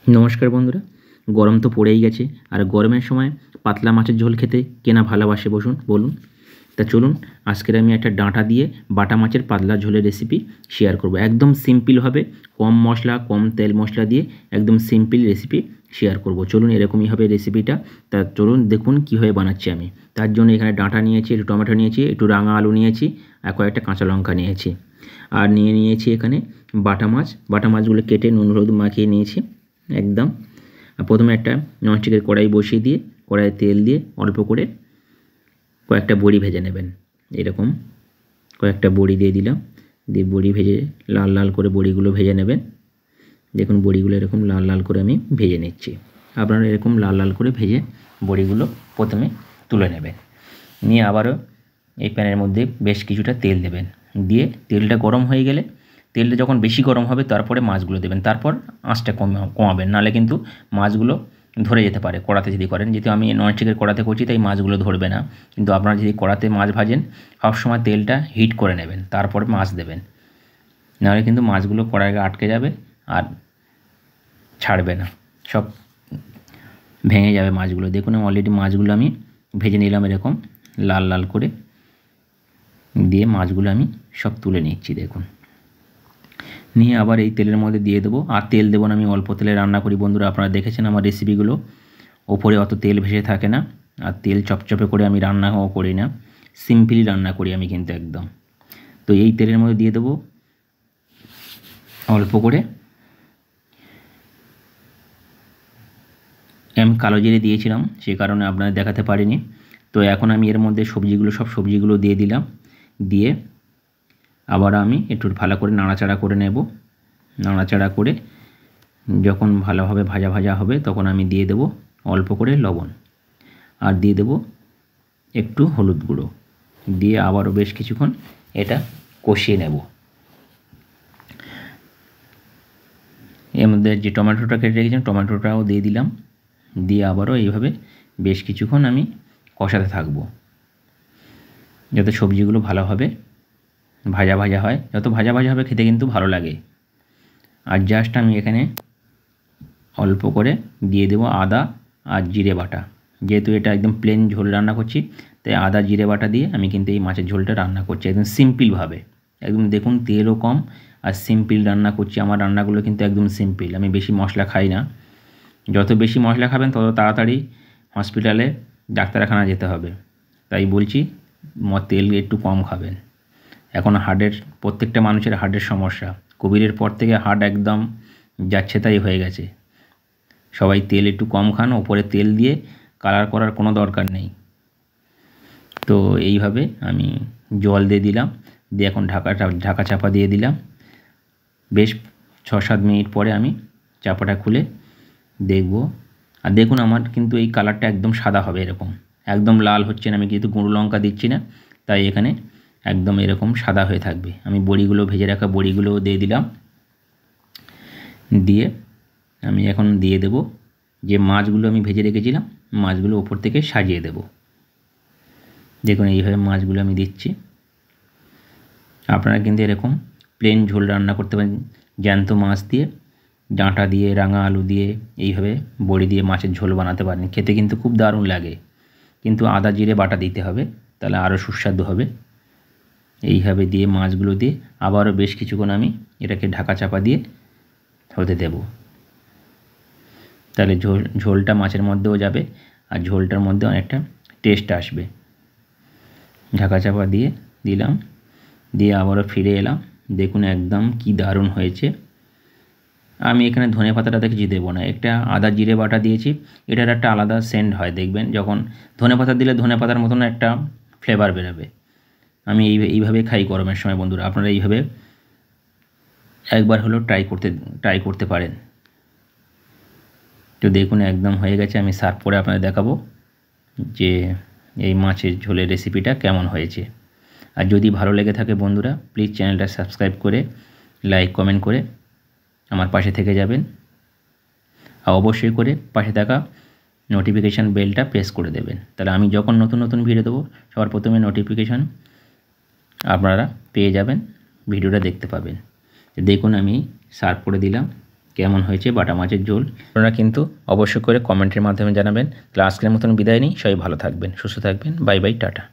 নমস্কার বন্ধুরা, গরম তো পড়েই গেছে। আর গরমের সময় পাতলা মাছের ঝোল খেতে কে না ভালোবাসে বলুন। তা চলুন, আজকের আমি একটা ডাঁটা দিয়ে বাটা মাছের পাতলা ঝোলের রেসিপি শেয়ার করব। একদম সিম্পলভাবে, কম মশলা কম তেল মশলা দিয়ে একদম সিম্পল রেসিপি শেয়ার করব। চলুন, এরকমই হবে রেসিপিটা। তা চলুন দেখুন কীভাবে বানাচ্ছি আমি। তার জন্য এখানে ডাঁটা নিয়েছি, একটু টমেটো নিয়েছি, একটু রাঙা আলু নিয়েছি, আর কয়েকটা কাঁচা লঙ্কা নিয়েছি। আর নিয়েছি এখানে বাটা মাছগুলো কেটে নুন হলুদ মাখিয়ে নিয়েছি একদম। প্রথমে একটা ননস্টিকের কড়াই বসিয়ে দিয়ে কড়াইয়ে তেল দিয়ে অল্প করে কয়েকটা বড়ি ভেজে নেবেন। এরকম কয়েকটা বড়ি দিয়ে দিলাম, দিয়ে বড়ি ভেজে লাল লাল করে বড়িগুলো ভেজে নেবেন। দেখুন বড়িগুলো এরকম লাল লাল করে আমি ভেজে নিচ্ছি। আপনারা এরকম লাল লাল করে ভেজে বড়িগুলো প্রথমে তুলে নেবেন। নিয়ে আবারও এই প্যানের মধ্যে বেশ কিছুটা তেল দেবেন। দিয়ে তেলটা গরম হয়ে গেলে, তেলটা যখন বেশি গরম হবে তারপরে মাছগুলো দেবেন। তারপর আঁচটা কমাবেন, নাহলে কিন্তু মাছগুলো ধরে যেতে পারে কড়াতে যদি করেন। যেহেতু আমি ননস্টিকের কড়াতে করছি তাই মাছগুলো ধরবে না। কিন্তু আপনারা যদি কড়াতে মাছ ভাজেন সবসময় তেলটা হিট করে নেবেন, তারপর মাছ দেবেন। নাহলে কিন্তু মাছগুলো কড়াইয়ে আটকে যাবে আর ছাড়বে না, সব ভেঙে যাবে মাছগুলো। দেখুন অলরেডি মাছগুলো আমি ভেজে নিলাম এরকম লাল লাল করে। দিয়ে মাছগুলো আমি সব তুলে নিচ্ছি দেখুন। নিয়ে আবার এই তেলের মধ্যে দিয়ে দেবো। আর তেল দেবো না, আমি অল্প তেলে রান্না করি বন্ধুরা। আপনারা দেখেছেন আমার রেসিপিগুলো, ওপরে অত তেল ভেসে থাকে না। আর তেল চপচপে করে আমি রান্নাও করি না, সিম্পলি রান্না করি আমি কিন্তু একদম। তো এই তেলের মধ্যে দিয়ে দেবো অল্প করে আমি কালো জিরে দিয়েছিলাম, সেই কারণে আপনাদের দেখাতে পারিনি। তো এখন আমি এর মধ্যে সব সবজিগুলো দিয়ে দিলাম। দিয়ে আবার আমি একটু ভালো করে নাড়াচাড়া করে নেব। নাড়াচাড়া করে যখন ভালোভাবে ভাজা ভাজা হবে তখন আমি দিয়ে দেব অল্প করে লবণ, আর দিয়ে দেব একটু হলুদ গুঁড়ো। দিয়ে আবারও বেশ কিছুক্ষণ এটা কষিয়ে নেব। এর মধ্যে যে টমেটোটা কেটে রেখেছিলাম টমেটোটাও দিয়ে দিলাম। দিয়ে আবারও এইভাবে বেশ কিছুক্ষণ আমি কষাতে থাকব, যাতে সবজিগুলো ভালোভাবে ভাজা ভাজা হয়। যত ভাজা ভাজা হবে খেতে কিন্তু ভালো লাগে। আর জাস্ট আমি এখানে অল্প করে দিয়ে দেবো আদা আর জিরে বাটা। যেহেতু এটা একদম প্লেন ঝোল রান্না করছি, তাই আদা জিরে বাটা দিয়ে আমি কিন্তু এই মাছের ঝোলটা রান্না করছি একদম সিম্পলভাবে। একদম দেখুন তেলও কম আর সিম্পল রান্না করছি। আমার রান্নাগুলো কিন্তু একদম সিম্পল, আমি বেশি মশলা খাই না। যত বেশি মশলা খাবেন তত তাড়াতাড়ি হসপিটালে ডাক্তারখানা যেতে হবে। তাই বলছি তেল একটু কম খাবেন। এখন প্রত্যেকটা মানুষের হার্টের সমস্যা। কোভিডের পর থেকে হার্ট একদম যাচ্ছে তাই হয়ে গেছে। সবাই তেল একটু কম খান, ওপরে তেল দিয়ে কালার করার কোনো দরকার নেই। তো এইভাবে আমি জল দিয়ে দিলাম, দিয়ে এখন ঢাকা চাপা দিয়ে দিলাম। বেশ 6-7 মিনিট পরে আমি চাপাটা খুলে দেখব। আর দেখুন আমার কিন্তু এই কালারটা একদম সাদা হবে, এরকম একদম লাল হচ্ছে না। আমি কিন্তু গুঁড়ো লঙ্কা দিচ্ছি না, তাই এখানে একদম এরকম সাদা হয়ে থাকবে। আমি বড়িগুলো ভেজে রাখা বড়িগুলোও দিয়ে দিলাম। দিয়ে আমি এখন দিয়ে দেব যে মাছগুলো আমি ভেজে রেখেছিলাম, মাছগুলো ওপর থেকে সাজিয়ে দেব। দেখুন এইভাবে মাছগুলো আমি দিচ্ছি। আপনারা কিন্তু এরকম প্লেন ঝোল রান্না করতে পারেন, জ্যান্ত মাছ দিয়ে, ডাঁটা দিয়ে, রাঙা আলু দিয়ে, এইভাবে বড়ি দিয়ে মাছের ঝোল বানাতে পারেন। খেতে কিন্তু খুব দারুণ লাগে, কিন্তু আদা জিরে বাটা দিতে হবে, তাহলে আরও সুস্বাদু হবে। এইভাবে দিয়ে মাছগুলো দিয়ে আবারও বেশ কিছুক্ষণ আমি এটাকে ঢাকা চাপা দিয়ে হতে দেব। তাহলে ঝোলটা মাছের মধ্যেও যাবে আর ঝোলটার মধ্যে অনেকটা টেস্ট আসবে। ঢাকা চাপা দিয়ে দিলাম, দিয়ে আবারও ফিরে এলাম। দেখুন একদম কি দারুণ হয়েছে। আমি এখানে ধনে পাতাটা কিছু দেবো না, একটা আদা জিরে বাটা দিয়েছি। এটার একটা আলাদা সেন্ট হয়, দেখবেন যখন ধনে পাতা দিলে ধনে পাতার মতন একটা ফ্লেভার বেরোবে। আমি এইভাবে খাই গরমের সময় বন্ধুরা। আপনারা এইভাবে একবার হলেও ট্রাই করতে পারেন। তো দেখুন একদম হয়ে গেছে। আমি সার্ভ করে আপনাদের দেখাবো যে এই মাছের ঝোলের রেসিপিটা কেমন হয়েছে। আর যদি ভালো লেগে থাকে বন্ধুরা, প্লিজ চ্যানেলটা সাবস্ক্রাইব করে লাইক কমেন্ট করে আমার পাশে থেকে যাবেন। আর অবশ্যই করে পাশে থাকা নোটিফিকেশান বেলটা প্রেস করে দেবেন, তাহলে আমি যখন নতুন নতুন ভিডিও দেবো সবার প্রথমে নোটিফিকেশান আপনারা পেয়ে যাবেন, ভিডিওটা দেখতে পাবেন। দেখুন আমি সার্ভ করে দিলাম। কেমন হয়েছে বাটা মাছের ঝোল আপনারা কিন্তু অবশ্যই করে কমেন্টের মাধ্যমে জানাবেন। তাহলে আজকের মতন বিদায় নিই, সবাই ভালো থাকবেন, সুস্থ থাকবেন, বাই বাই, টাটা।